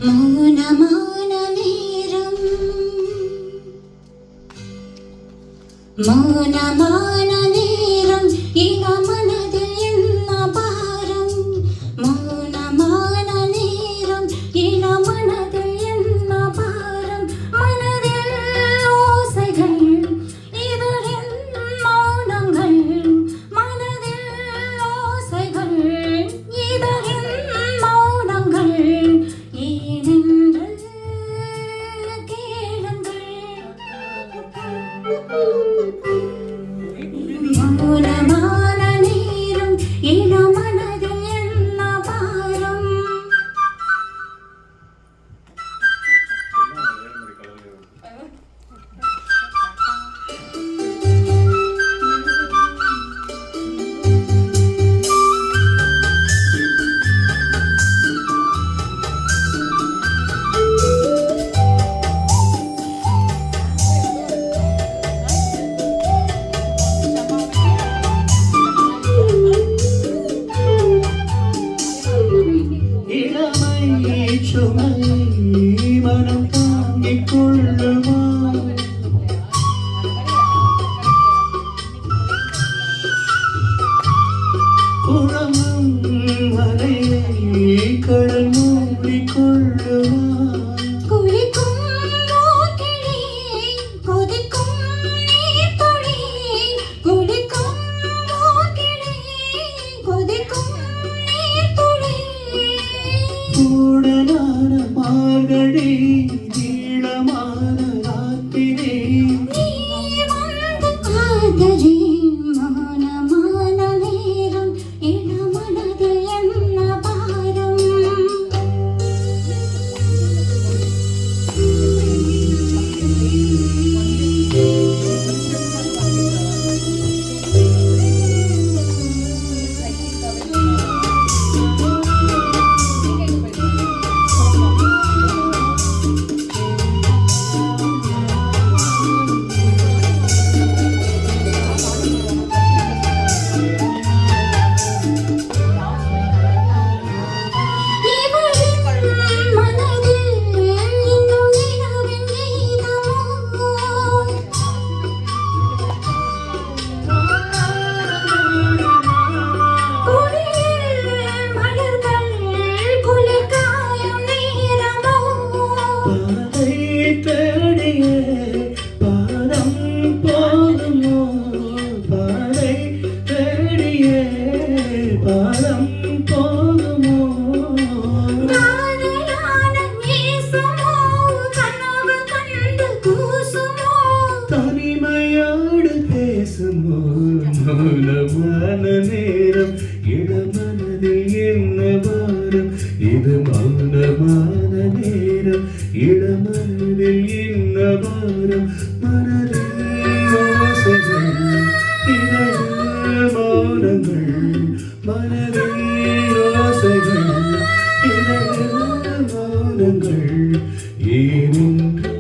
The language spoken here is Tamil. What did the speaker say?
மௌனமான நேரம், மௌனமான நேரம், இளமனதில் என்ன பாரம். மௌனமான நேரம், இளமனதில் என்ன பாரம். மனதில் ஓசைகள், இதழில் மௌனங்கள். மனதில் ஓசைகள், இதழில் மௌனங்கள். ஏனென்று மௌனமான நேரம், இளமனதில் என்ன பாரம். மனம் தாங்கிக் கொள்ளுமா குளமும் மலையை கடல் மூடிக்கொள்ளுமா குளிக்கும் மூக்கிலே கொதிக்கும் நீர்த்துளி. குளிக்கும் மூக்கிலே கொதிக்கும் நீர்த்துளி. கூடலான மார்கழி நீளமான ராத்திரி நீ வந்து காதலி. மௌனமான நேரம், இளமனதில் என்ன பாரம். பாதம் போகுமோ தனிமையோடு பேசுமோ மௌனமான நேரம் இளமனதில் என்ன பாரம். இது மௌனமான நேரம் இளமனதில் என்ன பாரம். மனதில் ஓசைகள், இதழில் மௌனங்கள். மனதில் ஓசைகள், இதழில் மௌனங்கள். ஏனென்று